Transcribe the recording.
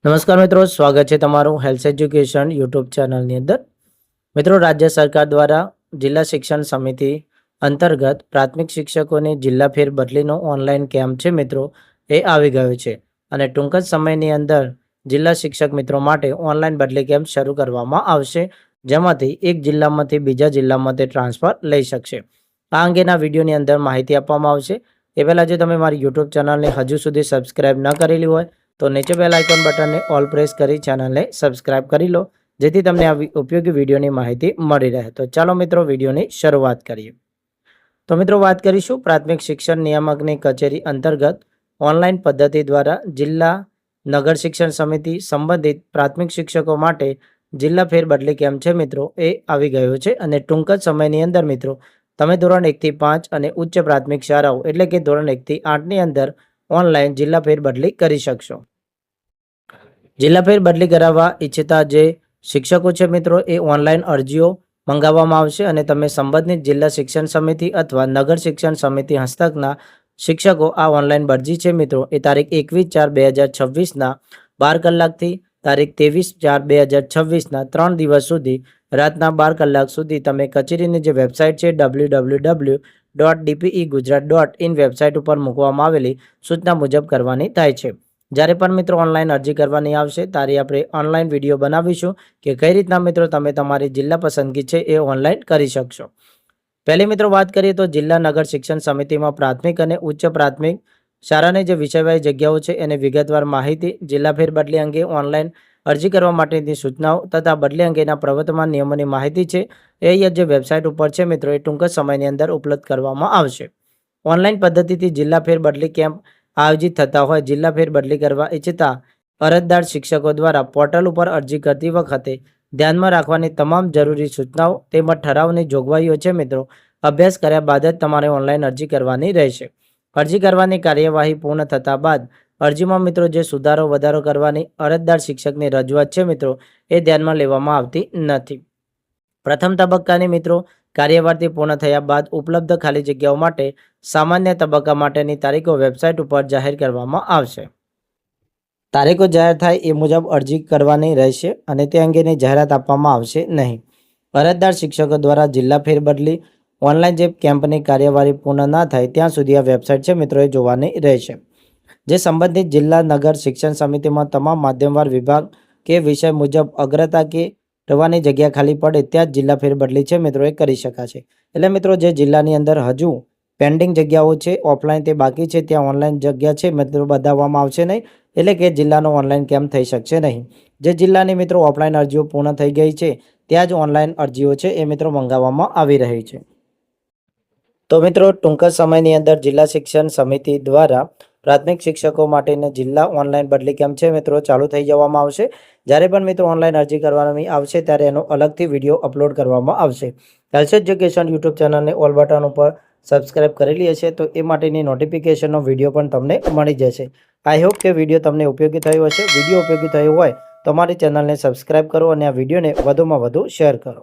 નમસ્કાર મિત્રો, સ્વાગત છે તમારું હેલ્થ એજ્યુકેશન યુટ્યુબ ચેનલની અંદર। મિત્રો, રાજ્ય સરકાર દ્વારા જિલ્લા શિક્ષણ સમિતિ અંતર્ગત પ્રાથમિક શિક્ષકોની જિલ્લા ફેરબદલીનો ઓનલાઈન કેમ્પ છે મિત્રો, એ આવી ગયો છે અને ટૂંક જ સમયની અંદર જિલ્લા શિક્ષક મિત્રો માટે ઓનલાઈન બદલી કેમ્પ શરૂ કરવામાં આવશે, જેમાંથી એક જિલ્લામાંથી બીજા જિલ્લામાં તે ટ્રાન્સફર લઈ શકશે। આ અંગેના વિડીયોની અંદર માહિતી આપવામાં આવશે। એ પહેલાં જો તમે મારી યુટ્યુબ ચેનલને હજુ સુધી સબસ્ક્રાઇબ ન કરેલી હોય તો નીચે બેલ આઇકોન બટનને ઓલ પ્રેસ કરી ચેનલને સબસ્ક્રાઇબ કરી લો, જેથી તમને આ ઉપયોગી વિડીયોની માહિતી મળી રહે। તો ચાલો મિત્રો, વિડીયોની શરૂઆત કરીએ। તો મિત્રો, વાત કરીશું પ્રાથમિક શિક્ષણ નિયામકની કચેરી અંતર્ગત ઓનલાઈન પદ્ધતિ દ્વારા જિલ્લા નગર શિક્ષણ સમિતિ સંબંધિત પ્રાથમિક શિક્ષકો માટે જિલ્લા ફેરબદલી કેમ્પ છે મિત્રો, એ આવી ગયો છે અને ટૂંક જ સમયની અંદર મિત્રો તમે ધોરણ 1 થી 5 અને ઉચ્ચ પ્રાથમિક શાળાઓ એટલે કે ધોરણ 1 થી 8ની અંદર ઓનલાઈન જિલ્લા ફેરબદલી કરી શકશો। જિલ્લા ફેરબદલી કરાવવા ઈચ્છતા જે શિક્ષકો છે મિત્રો, એ ઓનલાઈન અરજીઓ મંગાવવામાં આવશે અને તમે સંબંધિત જિલ્લા શિક્ષણ સમિતિ અથવા નગર શિક્ષણ સમિતિ હસ્તકના શિક્ષકો આ ઓનલાઈન અરજી છે મિત્રો, એ તારીખ 21/4/2026ના 12 કલાકથી તારીખ 23/4/2026ના 3 દિવસ સુધી રાતના 12 કલાક સુધી તમે કચેરીની જે વેબસાઇટ છે www.dpegujarat.in વેબસાઇટ ઉપર મૂકવામાં આવેલી સૂચના મુજબ કરવાની થાય છે। જ્યારે પણ મિત્રો ઓનલાઈન અરજી કરવાની આવશે ત્યારે આપણે ઓનલાઈન વિડીયો બનાવીશું કે કઈ રીતના મિત્રો તમે તમારી જિલ્લા પસંદગી છે એ ઓનલાઈન કરી શકશો। પહેલી મિત્રો વાત કરીએ તો જિલ્લા નગર શિક્ષણ સમિતિમાં પ્રાથમિક અને ઉચ્ચ પ્રાથમિક શાળાની જે વિષયવાળી જગ્યાઓ છે એની વિગતવાર માહિતી, જિલ્લા ફેરબદલી અંગે ઓનલાઈન અરજી કરવા માટેની સૂચનાઓ તથા બદલી અંગેના પ્રવર્તમાન નિયમોની માહિતી છે એ અહીંયા જે વેબસાઇટ ઉપર છે મિત્રો, એ ટૂંક જ સમયની અંદર ઉપલબ્ધ કરવામાં આવશે। ઓનલાઈન પદ્ધતિથી જિલ્લા ફેરબદલી કેમ્પ આયોજિત થતા હોય જિલ્લા ફેરબદલી કરવા ઈચ્છતા અરજદાર શિક્ષકો દ્વારા પોર્ટલ ઉપર અરજી કરતી વખતે ધ્યાનમાં રાખવાની તમામ જરૂરી સૂચનાઓ તેમજ ઠરાવની જોગવાઈઓ છે મિત્રો, અભ્યાસ કર્યા બાદ જ તમારે ઓનલાઈન અરજી કરવાની રહેશે। અરજી કરવાની કાર્યવાહી પૂર્ણ થતા બાદ અરજીમાં મિત્રો જે સુધારો વધારો કરવાની અરજદાર શિક્ષકની રજૂઆત છે મિત્રો, એ ધ્યાનમાં લેવામાં આવતી નથી। પ્રથમ તબક્કાની મિત્રો કાર્યવાહી પૂર્ણ થયા બાદ ઉપલબ્ધ ખાલી જગ્યાઓ માટે સામાન્ય તબક્કા માટેની તારીખો વેબસાઇટ ઉપર જાહેર કરવામાં આવશે। તારીખો જાહેર થાય એ મુજબ અરજી કરવાની રહેશે અને તે અંગેની જાહેરાત આપવામાં આવશે નહીં। અરજદાર શિક્ષકો દ્વારા જિલ્લા ફેરબદલી ઓનલાઈન જે કેમ્પની કાર્યવાહી પૂર્ણ ના થાય ત્યાં સુધી આ વેબસાઇટ છે મિત્રો, એ જોવાની રહેશે। જે સંબંધિત જિલ્લા નગર શિક્ષણ સમિતિમાં તમામ માધ્યમવાર વિભાગ કે વિષય મુજબ અગ્રતા કે રહેવાની જગ્યા ખાલી પડે ત્યાં જ જિલ્લા ફેરબદલી છે મિત્રો, એ કરી શકાશે। એટલે મિત્રો જે જિલ્લાની અંદર હજુ પેન્ડિંગ જગ્યાઓ છે ઓફલાઈન તે બાકી છે ત્યાં ઓનલાઈન જગ્યા છે મિત્રો બતાવવામાં આવશે નહીં, એટલે કે જિલ્લાનો ઓનલાઈન કેમ્પ થઈ શકશે નહીં। જે જિલ્લાની મિત્રો ઓફલાઈન અરજીઓ પૂર્ણ થઈ ગઈ છે ત્યાં જ ઓનલાઈન અરજીઓ છે એ મિત્રો મંગાવવામાં આવી રહી છે। તો મિત્રો ટૂંક જ સમયની અંદર જિલ્લા શિક્ષણ સમિતિ દ્વારા પ્રાથમિક શિક્ષકો માટેના જિલ્લા ઓનલાઈન બદલી કેમ્પ છે મિત્રો ચાલુ થઈ જવામાં આવશે। જ્યારે પણ મિત્રો ઓનલાઈન અરજી કરવાની આવશે ત્યારે એનો અલગથી વિડીયો અપલોડ કરવામાં આવશે। હેલ્થ એજ્યુકેશન યુટ્યુબ ચેનલને ઓલ બટન ઉપર સબસ્ક્રાઇબ કરેલી હશે તો એ માટેની નોટિફિકેશનનો વિડીયો પણ તમને મળી જશે। આઈ હોપ કે વિડીયો તમને ઉપયોગી થયો હશે। વિડીયો ઉપયોગી થયો હોય તો અમારી ચેનલને સબસ્ક્રાઇબ કરો અને આ વિડીયોને વધુમાં વધુ શેર કરો।